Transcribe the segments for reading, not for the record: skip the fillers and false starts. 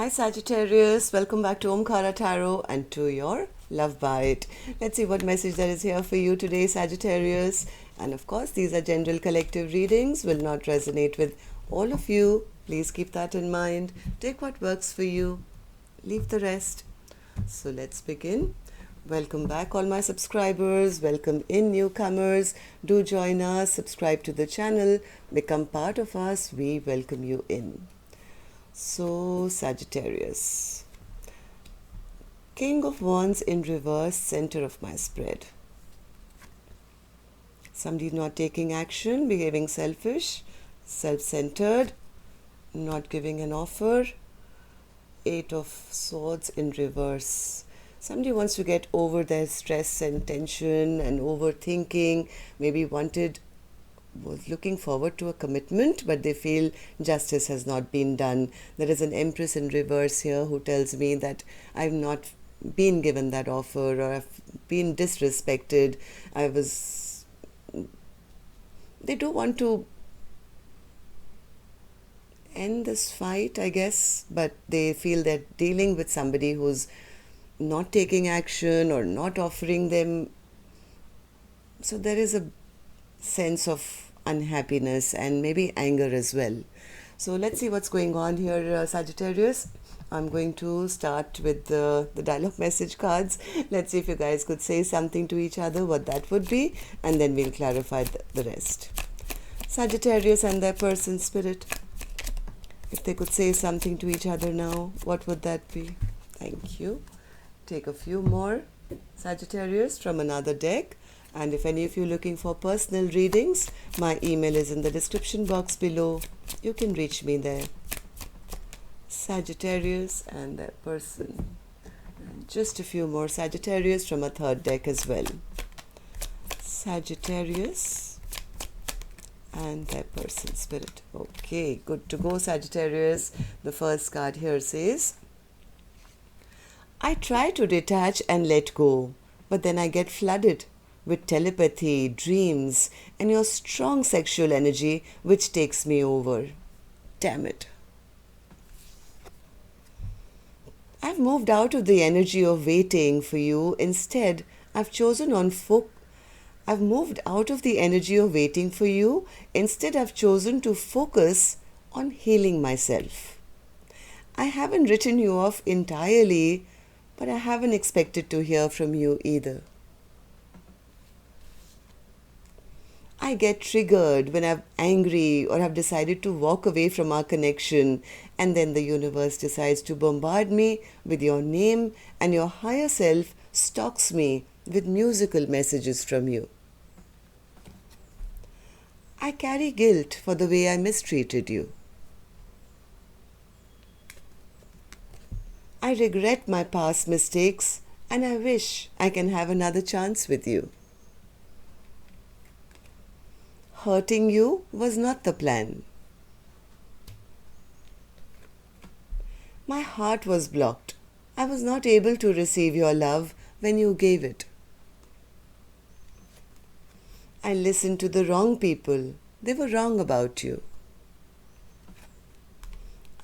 Hi Sagittarius, welcome back to Omkaratarot and to your Love Bite. Let's see what message there is here for you today, Sagittarius. And of course, these are general collective readings, will not resonate with all of you. Please keep that in mind. Take what works for you, leave the rest. So let's begin. Welcome back all my subscribers, welcome in newcomers. Do join us, subscribe to the channel, become part of us. We welcome you in. So, Sagittarius, King of Wands in reverse, center of my spread. Somebody not taking action, behaving selfish, self-centered, not giving an offer. Eight of Swords in reverse. Somebody wants to get over their stress and tension and overthinking, maybe was looking forward to a commitment, but they feel justice has not been done. There is an Empress in reverse here who tells me that I've not been given that offer, or I've been disrespected. They do want to end this fight, I guess, but they feel they're dealing with somebody who's not taking action or not offering them. So there is a sense of unhappiness and maybe anger as well. So let's see what's going on here, Sagittarius. I'm going to start with the dialogue message cards. Let's see if you guys could say something to each other, what that would be, and then we'll clarify the rest. Sagittarius and their person spirit, if they could say something to each other now, what would that be? Thank you. Take a few more, Sagittarius, from another deck. And if any of you are looking for personal readings, my email is in the description box below. You can reach me there. Sagittarius and their person. And just a few more Sagittarius from a third deck as well. Sagittarius and their person spirit. Okay, good to go, Sagittarius. The first card here says, I try to detach and let go, but then I get flooded with telepathy, dreams, and your strong sexual energy which takes me over. Damn it. I've moved out of the energy of waiting for you. Instead, I've moved out of the energy of waiting for you. Instead, I've chosen to focus on healing myself. I haven't written you off entirely, but I haven't expected to hear from you either. I get triggered when I'm angry or have decided to walk away from our connection, and then the universe decides to bombard me with your name, and your higher self stalks me with musical messages from you. I carry guilt for the way I mistreated you. I regret my past mistakes, and I wish I can have another chance with you. Hurting you was not the plan. My heart was blocked. I was not able to receive your love when you gave it. I listened to the wrong people. They were wrong about you.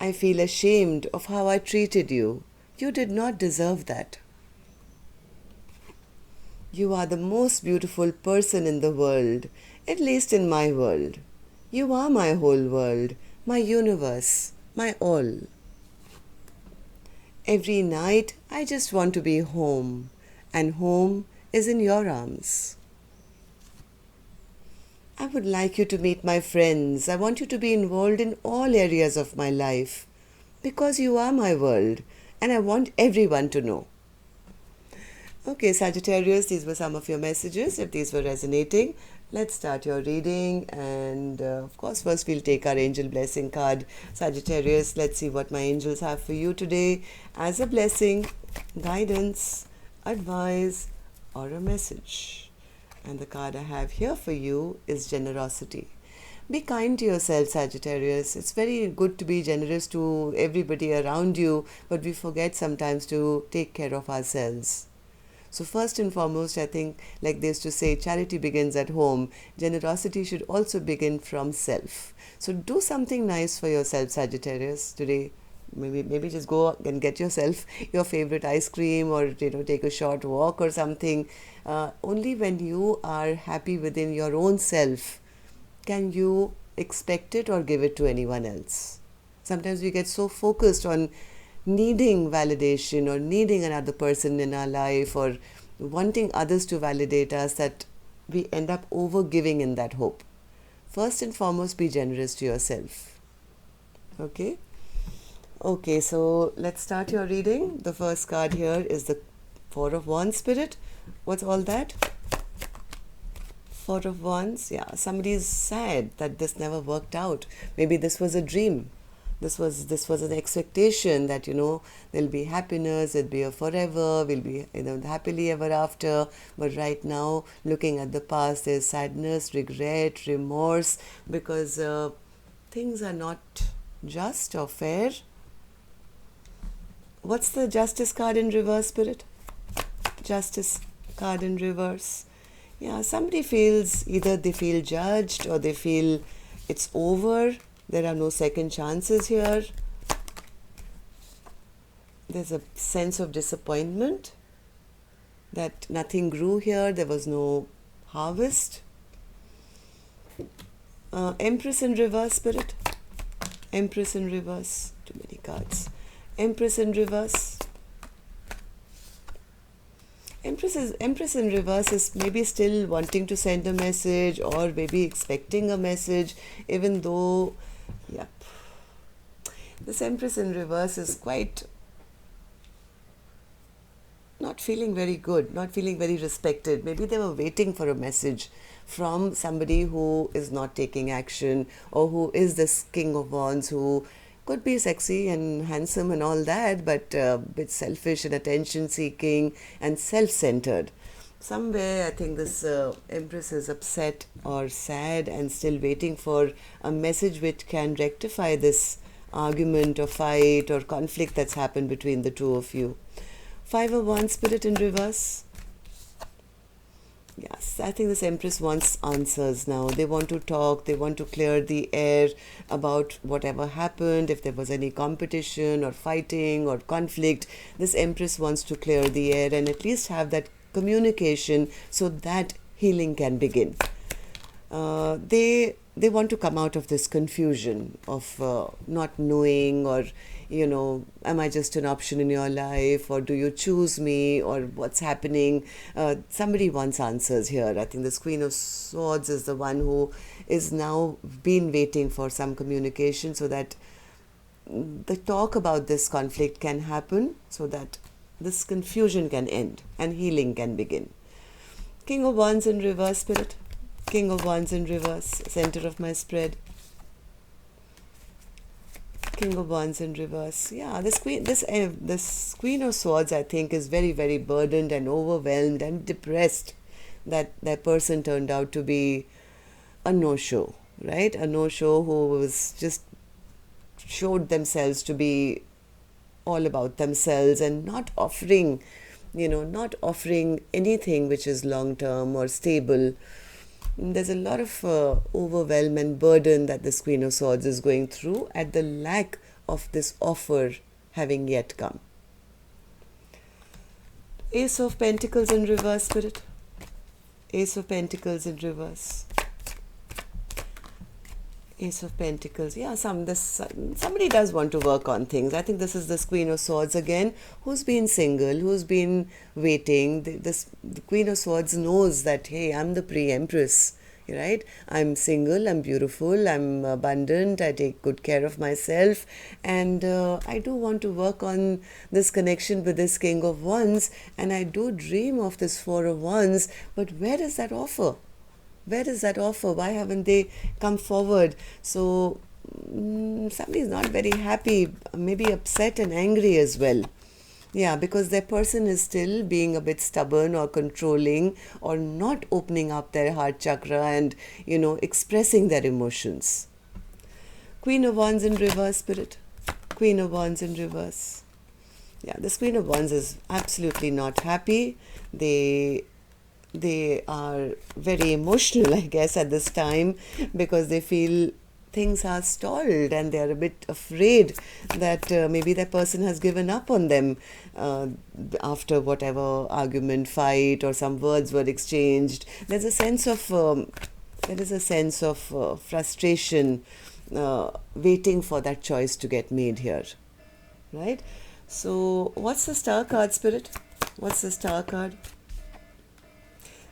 I feel ashamed of how I treated you. You did not deserve that. You are the most beautiful person in the world, at least in my world. You are my whole world, my universe, my all. Every night I just want to be home, and home is in your arms. I would like you to meet my friends. I want you to be involved in all areas of my life, because you are my world, and I want everyone to know. Okay, Sagittarius, these were some of your messages. If these were resonating, let's start your reading. And of course, first we'll take our angel blessing card. Sagittarius, let's see what my angels have for you today as a blessing, guidance, advice, or a message. And the card I have here for you is generosity. Be kind to yourself, Sagittarius. It's very good to be generous to everybody around you, but we forget sometimes to take care of ourselves. So first and foremost, I think, like they used to say, charity begins at home. Generosity should also begin from self. So do something nice for yourself, Sagittarius, today. Maybe just go and get yourself your favorite ice cream, or take a short walk or something. Only when you are happy within your own self can you expect it or give it to anyone else. Sometimes we get so focused on needing validation or needing another person in our life or wanting others to validate us that we end up over giving in that hope. First and foremost, be generous to yourself. Okay? Okay, so let's start your reading. The first card here is the Four of Wands, Spirit. What's all that? Four of Wands. Yeah, somebody is sad that this never worked out. Maybe this was a dream. This was an expectation that there'll be happiness, it'll be a forever, we'll be happily ever after. But right now, looking at the past, there's sadness, regret, remorse, because things are not just or fair. What's the Justice card in reverse, Spirit? Justice card in reverse. Yeah, somebody feels, either they feel judged or they feel it's over. There are no second chances here. There's a sense of disappointment that nothing grew here. There was no harvest. Empress in reverse, Spirit. Empress in reverse. Too many cards. Empress in reverse. Empress in reverse is maybe still wanting to send a message or maybe expecting a message, even though, yep, this Empress in reverse is quite not feeling very good, not feeling very respected. Maybe they were waiting for a message from somebody who is not taking action, or who is this King of Wands, who could be sexy and handsome and all that, but a bit selfish and attention-seeking and self-centered. Somewhere I think this Empress is upset or sad and still waiting for a message which can rectify this argument or fight or conflict that's happened between the two of you. Five of Wands, Spirit in reverse. Yes, I think this Empress wants answers now. They want to talk, they want to clear the air about whatever happened, if there was any competition or fighting or conflict. This Empress wants to clear the air and at least have that communication so that healing can begin. They want to come out of this confusion of not knowing, or am I just an option in your life, or do you choose me, or what's happening? Somebody wants answers here. I think this Queen of Swords is the one who is now been waiting for some communication so that the talk about this conflict can happen, so that this confusion can end and healing can begin. King of Wands in reverse, Spirit. King of Wands in reverse, center of my spread. King of Wands in reverse. Yeah, this Queen of Swords, I think, is very, very burdened and overwhelmed and depressed that that person turned out to be a no-show, right? A no-show who was just showed themselves to be all about themselves and not offering anything which is long-term or stable. There's a lot of overwhelm and burden that this Queen of Swords is going through at the lack of this offer having yet come. Ace of Pentacles in reverse, Spirit. Ace of Pentacles in reverse. Ace of Pentacles. Yeah, somebody does want to work on things. I think this is this Queen of Swords again, who's been single, who's been waiting. The Queen of Swords knows that, hey, I'm the pre-Empress, right? I'm single, I'm beautiful, I'm abundant, I take good care of myself, and I do want to work on this connection with this King of Wands, and I do dream of this Four of Wands, but where is that offer? Where is that offer? Why haven't they come forward? So somebody is not very happy, maybe upset and angry as well. Yeah, because their person is still being a bit stubborn or controlling, or not opening up their heart chakra and, expressing their emotions. Queen of Wands in reverse, Spirit. Queen of Wands in reverse. Yeah, this Queen of Wands is absolutely not happy. They are very emotional, I guess, at this time, because they feel things are stalled and they are a bit afraid that maybe that person has given up on them after whatever argument, fight, or some words were exchanged. There's a sense of frustration waiting for that choice to get made here, right? So what's the star card, Spirit? What's the star card?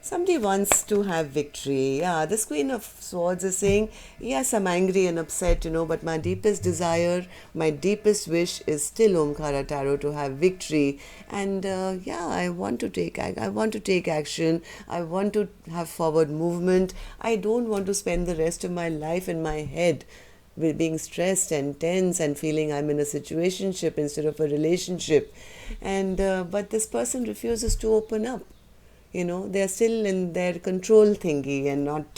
Somebody wants to have victory. Yeah, this Queen of Swords is saying, yes, I'm angry and upset, but my deepest desire, my deepest wish is still Omkaratarot to have victory. And I want to take action. I want to have forward movement. I don't want to spend the rest of my life in my head with being stressed and tense and feeling I'm in a situationship instead of a relationship. And but this person refuses to open up. They're still in their control thingy and not...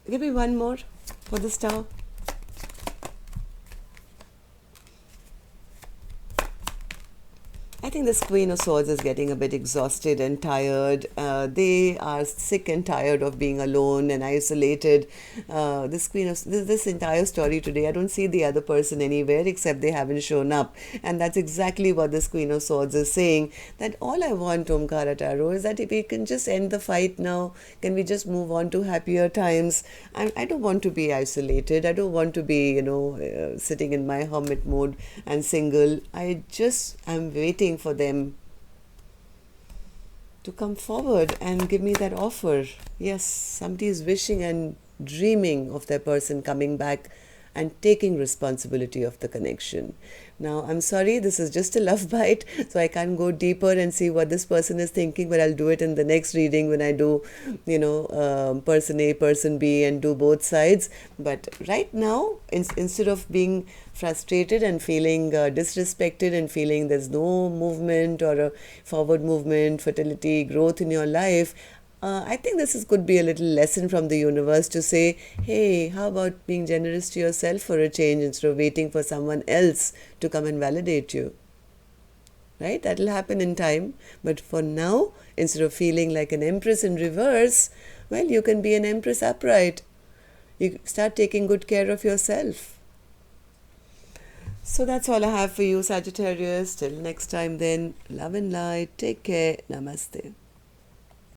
Give me one more for the star. I think this Queen of Swords is getting a bit exhausted and tired. They are sick and tired of being alone and isolated. This entire story today, I don't see the other person anywhere except they haven't shown up. And that's exactly what this Queen of Swords is saying. That all I want, Omkaratarot, is that if we can just end the fight now, can we just move on to happier times? I don't want to be isolated. I don't want to be, sitting in my hermit mode and single. I'm waiting for them to come forward and give me that offer. Yes, somebody is wishing and dreaming of their person coming back and taking responsibility of the connection. Now, I'm sorry, this is just a love bite, so I can't go deeper and see what this person is thinking, but I'll do it in the next reading when I do, person A, person B, and do both sides. But right now, instead of being frustrated and feeling disrespected and feeling there's no movement or a forward movement, fertility, growth in your life, I think could be a little lesson from the universe to say, hey, how about being generous to yourself for a change instead of waiting for someone else to come and validate you. Right? That'll happen in time. But for now, instead of feeling like an empress in reverse, well, you can be an empress upright. You start taking good care of yourself. So that's all I have for you, Sagittarius. Till next time then, love and light. Take care. Namaste.